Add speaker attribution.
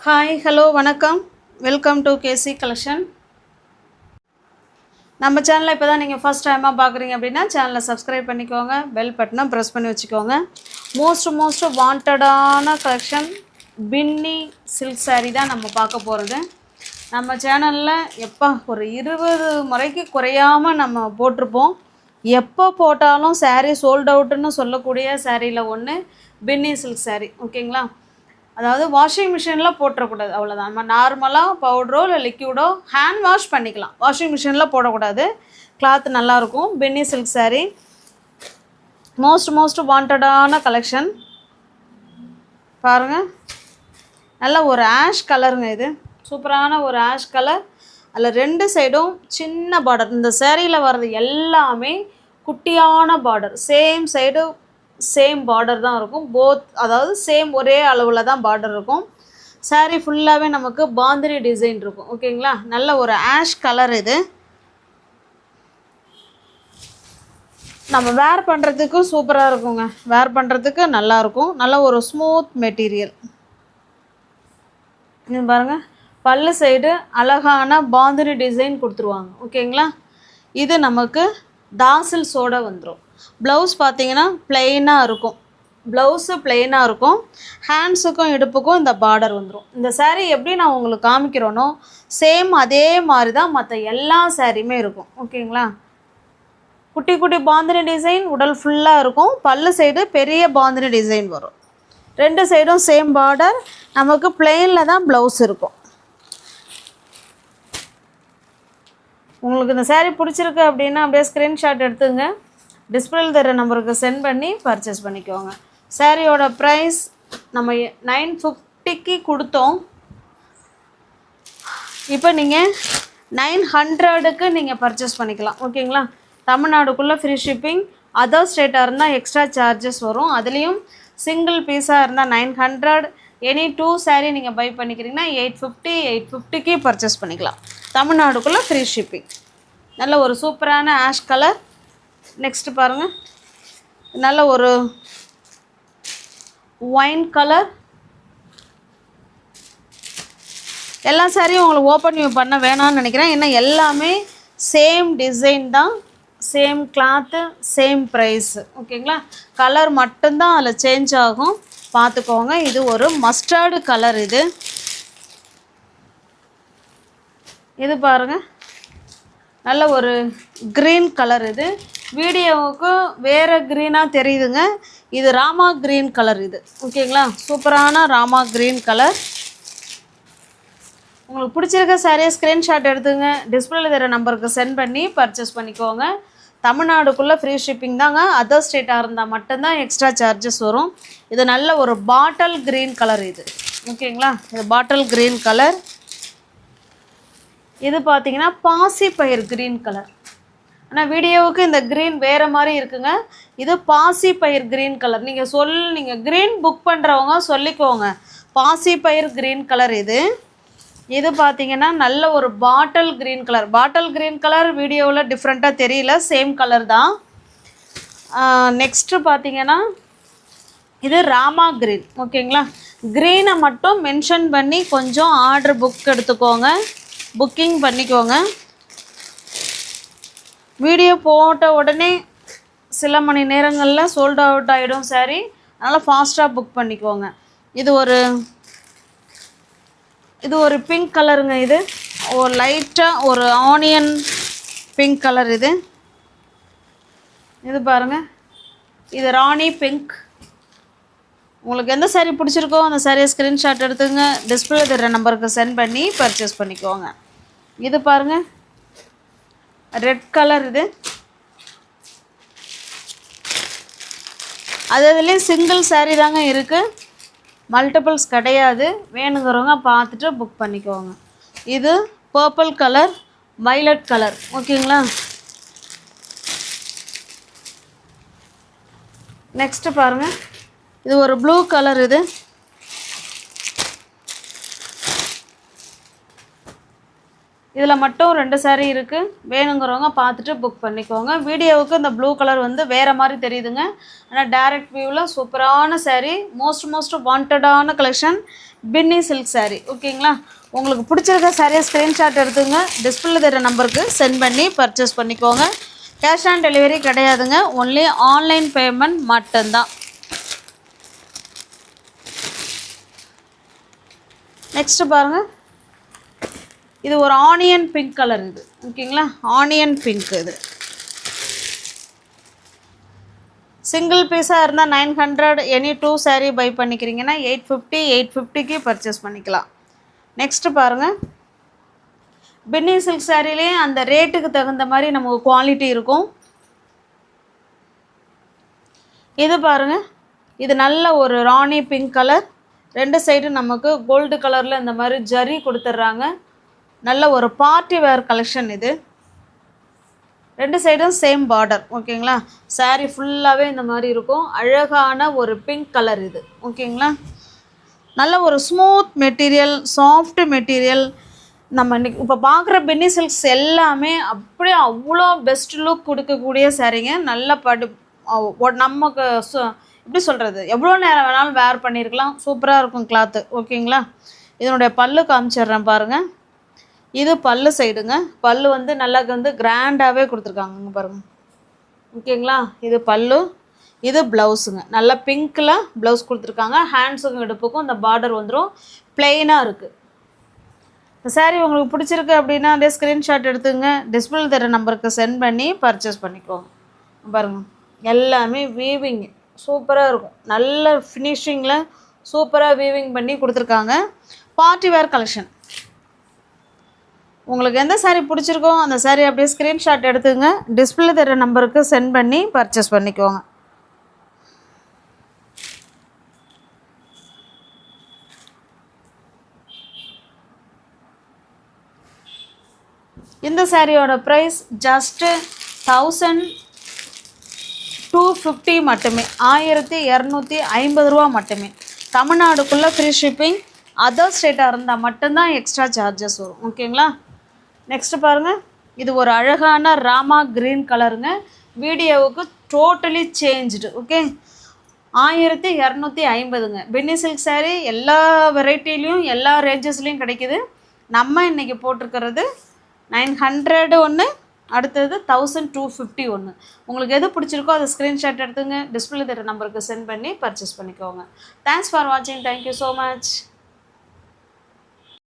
Speaker 1: Hi hello வணக்கம் welcome to KC collection. நம்ம சேனலை இப்போ தான் நீங்கள் ஃபஸ்ட் டைமாக பார்க்குறீங்க அப்படின்னா சேனலை சப்ஸ்கிரைப் பண்ணிக்கோங்க, பெல் பட்டனை ப்ரெஸ் பண்ணி வச்சுக்கோங்க. மோஸ்ட் வாண்டடான கலெக்ஷன் பின்னி சில்க் சாரீ தான் நம்ம பார்க்க போகிறது. நம்ம சேனலில் எப்போ ஒரு 20 முறைக்கு குறையாமல் நம்ம போட்டிருப்போம். எப்போ போட்டாலும் சாரீ சோல்ட் அவுட்டுன்னு சொல்லக்கூடிய சாரியில் ஒன்று பின்னி சில்க் சாரீ. ஓகேங்களா? அதாவது வாஷிங் மிஷினில் போட்டுறக்கூடாது, அவ்வளோதான். நம்ம நார்மலாக பவுடரோ இல்லை லிக்யூடோ ஹேண்ட் வாஷ் பண்ணிக்கலாம், வாஷிங் மிஷினில் போடக்கூடாது. கிளாத் நல்லாயிருக்கும். பின்னி சில்க் சாரீ மோஸ்ட் வாண்டடான கலெக்ஷன். பாருங்கள், நல்ல ஒரு ஆஷ் கலருங்க. இது சூப்பரான ஒரு ஆஷ் கலர். அதில் 2 சைடும் சின்ன பார்டர். இந்த சாரியில் வர்றது எல்லாமே குட்டியான border. Same side same border தான் இருக்கும். அதாவது சேம் ஒரே அளவில் தான் பார்டர் இருக்கும். சாரீ ஃபுல்லாகவே நமக்கு பாந்தினி டிசைன் இருக்கும். ஓகேங்களா? நல்ல ஒரு ஆஷ் கலர். இது நம்ம வேர் பண்ணுறதுக்கு சூப்பராக இருக்குங்க. வேர் பண்ணுறதுக்கு நல்லாயிருக்கும். நல்ல ஒரு ஸ்மூத் மெட்டீரியல். இது பாருங்கள், பல்லு சைடு அழகான பாந்தினி டிசைன் கொடுத்துருவாங்க. ஓகேங்களா? இது நமக்கு தாசில்ஸோடு வந்துடும். ப்ளவுஸ் பார்த்தீங்கன்னா ப்ளெயினாக இருக்கும். ப்ளவுஸு ப்ளெயினாக இருக்கும். ஹேண்ட்ஸுக்கும் இடுப்புக்கும் இந்த பார்டர் வந்துடும். இந்த சாரீ எப்படி நான் உங்களுக்கு காமிக்கிறேனோ சேம் அதே மாதிரி தான் மற்ற எல்லா சாரியுமே இருக்கும். ஓகேங்களா? குட்டி குட்டி பாந்தினி டிசைன் உடல் ஃபுல்லாக இருக்கும். பல்லு சைடு பெரிய பாந்தினி டிசைன் வரும். 2 சைடும் சேம் பார்டர். நமக்கு ப்ளெயினில் தான் ப்ளவுஸ் இருக்கும். உங்களுக்கு இந்த சாரீ பிடிச்சிருக்கு அப்படின்னா அப்படியே ஸ்க்ரீன்ஷாட் எடுத்துங்க, டிஸ்பிளேல தர நம்பருக்கு சென்ட் பண்ணி பர்ச்சேஸ் பண்ணிக்கோங்க. சாரியோட ப்ரைஸ் நம்ம 950க்கு கொடுத்தோம். இப்போ நீங்கள் 900க்கு நீங்கள் பர்ச்சேஸ் பண்ணிக்கலாம். ஓகேங்களா? தமிழ்நாடுக்குள்ளே ஃப்ரீ ஷிப்பிங். அதர் ஸ்டேட்டாக இருந்தால் எக்ஸ்ட்ரா சார்ஜஸ் வரும். அதுலேயும் சிங்கிள் பீஸாக இருந்தால் 900. எனி 2 சாரீ நீங்கள் பை பண்ணிக்கிறீங்கன்னா 850க்கு பர்ச்சேஸ் பண்ணிக்கலாம். தமிழ்நாடுக்குள்ளே ஃப்ரீ ஷிப்பிங். நல்ல ஒரு சூப்பரான ஆஷ் கலர். நெக்ஸ்ட்டு பாருங்கள், நல்ல ஒரு ஒயின் கலர். எல்லா சாரியும் உங்களுக்கு ஓப்பன் வியூ பண்ண வேணாம்னு நினைக்கிறேன். ஏன்னா எல்லாமே சேம் டிசைன் தான், சேம் கிளாத்து, சேம் ப்ரைஸு. ஓகேங்களா? கலர் மட்டும்தான் அதில் சேஞ்ச் ஆகும், பார்த்துக்கோங்க. இது ஒரு மஸ்டர்டு கலர். இது பாருங்கள், நல்ல ஒரு க்ரீன் கலர். இது வீடியோவுக்கு வேறு க்ரீனாக தெரியுதுங்க. இது ராமா க்ரீன் கலர். இது ஓகேங்களா? சூப்பரான ராமா க்ரீன் கலர். உங்களுக்கு பிடிச்சிருக்க சாரியை ஸ்க்ரீன்ஷாட் எடுத்துங்க, டிஸ்பிளேல தர நம்பருக்கு சென்ட் பண்ணி பர்ச்சேஸ் பண்ணிக்கோங்க. தமிழ்நாடுக்குள்ளே ஃப்ரீ ஷிப்பிங் தாங்க. அதர் ஸ்டேட்டாக இருந்தால் மட்டும்தான் எக்ஸ்ட்ரா சார்ஜஸ் வரும். இது நல்ல ஒரு பாட்டில் க்ரீன் கலர். இது ஓகேங்களா? இது பாட்டில் க்ரீன் கலர். இது பார்த்தீங்கன்னா பாசி பயிர் க்ரீன் கலர். ஆனால் வீடியோவுக்கு இந்த க்ரீன் வேறு மாதிரி இருக்குங்க. இது பாசி பயிர் க்ரீன் கலர். நீங்கள் க்ரீன் புக் பண்ணுறவங்க சொல்லிக்கோங்க, பாசி பயிர் க்ரீன் கலர். இது பார்த்தீங்கன்னா நல்ல ஒரு bottle green colour. Bottle green colour வீடியோவில் டிஃப்ரெண்ட்டாக தெரியல, சேம் கலர் தான். நெக்ஸ்ட்டு பார்த்தீங்கன்னா இது ராமா க்ரீன். ஓகேங்களா? க்ரீனை மட்டும் மென்ஷன் பண்ணி கொஞ்சம் ஆர்டர் புக் எடுத்துக்கோங்க, புக்கிங் பண்ணிக்கோங்க. வீடியோ போட்ட உடனே சில மணி நேரங்களில் சோல்ட் அவுட் ஆகிடும் சாரீ. அதனால் ஃபாஸ்ட்டாக புக் பண்ணிக்கோங்க. இது ஒரு பிங்க் கலருங்க. இது ஒரு லைட்டாக ஒரு ஆனியன் பிங்க் கலர். இது பாருங்கள், இது ராணி பிங்க். உங்களுக்கு எந்த சாரீ பிடிச்சிருக்கோ அந்த சாரியை ஸ்க்ரீன்ஷாட் எடுத்துங்க, டிஸ்பிளே தர நம்பருக்கு சென்ட் பண்ணி பர்ச்சேஸ் பண்ணிக்கோங்க. இது பாருங்கள், ரெட் கலர். அதுலேயும் சிங்கிள் சாரீ தாங்க இருக்குது, மல்டிபிள்ஸ் கிடையாது. வேணுங்கிறவங்க பார்த்துட்டு புக் பண்ணிக்கோங்க. இது பர்பிள் கலர், வைலட் கலர். ஓகேங்களா? நெக்ஸ்ட்டு பாருங்கள், இது ஒரு ப்ளூ கலர். இதில் மட்டும் 2 சாரீ இருக்குது. வேணுங்கிறவங்க பார்த்துட்டு புக் பண்ணிக்கோங்க. வீடியோவுக்கு இந்த ப்ளூ கலர் வேறு மாதிரி தெரியுதுங்க. ஆனால் டைரக்ட் வியூவில் சூப்பரான saree, மோஸ்ட் வாண்டடான கலெக்ஷன் பின்னி சில்க் saree. ஓகேங்களா? உங்களுக்கு பிடிச்சிருக்க சாரியை ஸ்க்ரீன்ஷாட் எடுத்துங்க, டிஸ்பிளே தர நம்பருக்கு சென்ட் பண்ணி பர்ச்சேஸ் பண்ணிக்கோங்க. கேஷ் ஆன் டெலிவரி கிடையாதுங்க, ஒன்லி ஆன்லைன் பேமெண்ட் மட்டும்தான். நெக்ஸ்ட்டு பாருங்கள், இது ஒரு ஆனியன் பிங்க் கலர். இது ஓகேங்களா? Onion pink. இது சிங்கிள் பீஸாக இருந்தால் 900, எனி 2 saree பை பண்ணிக்கிறீங்கன்னா 850க்கு பர்ச்சேஸ் பண்ணிக்கலாம். நெக்ஸ்ட்டு பாருங்கள், பின்னி சில்க் சாரிலேயே அந்த ரேட்டுக்கு தகுந்த மாதிரி நமக்கு குவாலிட்டி இருக்கும். இது பாருங்கள், இது நல்ல ஒரு ராணி பிங்க் கலர். 2 சைடு நமக்கு கோல்டு கலரில் இந்த மாதிரி ஜரி கொடுத்துட்றாங்க. நல்ல ஒரு பார்ட்டி வேர் கலெக்ஷன். இது 2 சைடும் சேம் பார்டர். ஓகேங்களா? சாரீ ஃபுல்லாகவே இந்த மாதிரி இருக்கும். அழகான ஒரு பிங்க் கலர் இது. ஓகேங்களா? நல்ல ஒரு ஸ்மூத் மெட்டீரியல், சாஃப்ட் மெட்டீரியல். நம்ம இன்றைக்கி இப்போ பார்க்குற பின்னி சில்க்ஸ் எல்லாமே அப்படியே அவ்வளோ பெஸ்ட் லுக் கொடுக்கக்கூடிய சாரீங்க. நல்ல நமக்கு எப்படி சொல்கிறது, எவ்வளோ நேரம் வேணாலும் வேர் பண்ணியிருக்கலாம். சூப்பராக இருக்கும் கிளாத்து. ஓகேங்களா? இதனுடைய பல்லு காமிச்சிடுறேன் பாருங்கள். இது பல்லு சைடுங்க. பல்லு வந்து நல்லா கிராண்டாகவே கொடுத்துருக்காங்க பாருங்கள். ஓகேங்களா? இது பல்லு, இது ப்ளவுஸுங்க. நல்லா பிங்க்கில் ப்ளவுஸ் கொடுத்துருக்காங்க. ஹேண்ட்ஸுக்கும் இடுப்புக்கும் இந்த பார்டர் வந்துடும். ப்ளெயினாக இருக்குது. இந்த சாரீ உங்களுக்கு பிடிச்சிருக்கு அப்படின்னா அப்படியே ஸ்க்ரீன்ஷாட் எடுத்துங்க, டிஸ்பிளே தர நம்பருக்கு சென்ட் பண்ணி பர்ச்சேஸ் பண்ணிக்கோங்க. பாருங்கள், எல்லாமே வீவிங் சூப்பராக இருக்கும். நல்ல ஃபினிஷிங்கில் சூப்பராக வீவிங் பண்ணி கொடுத்துருக்காங்க. Party wear collection. உங்களுக்கு எந்த சாரீ பிடிச்சிருக்கோ அந்த சாரீ அப்படியே ஸ்க்ரீன்ஷாட் எடுத்துங்க, டிஸ்பிளே தர நம்பருக்கு சென்ட் பண்ணி பர்ச்சேஸ் பண்ணிக்கோங்க. இந்த சாரியோட ப்ரைஸ் ஜஸ்ட்டு 1250 மட்டுமே. 1250 ரூபா மட்டுமே. தமிழ்நாடுக்குள்ளே ஃப்ரீ ஷிப்பிங். அதர் ஸ்டேட்டாக இருந்தால் மட்டும்தான் எக்ஸ்ட்ரா சார்ஜஸ் வரும். ஓகேங்களா? நெக்ஸ்ட்டு பாருங்கள், இது ஒரு அழகான ராமா க்ரீன் கலருங்க. வீடியோவுக்கு டோட்டலி சேஞ்சுடு. ஓகே, 1250ங்க. பின்னி சில்க் சாரீ எல்லா வெரைட்டிலையும் எல்லா ரேஞ்சஸ்லேயும் கிடைக்கிது. நம்ம இன்றைக்கி போட்டிருக்கிறது 900 ஒன்று, அடுத்தது 1250 ஒன்று. உங்களுக்கு எது பிடிச்சிருக்கோ அதை ஸ்க்ரீன்ஷாட் எடுத்துங்க, டிஸ்பிளே தர நம்பருக்கு சென்ட் பண்ணி பர்ச்சேஸ் பண்ணிக்கோங்க. தேங்க்ஸ் ஃபார் வாட்சிங். Thank you so much.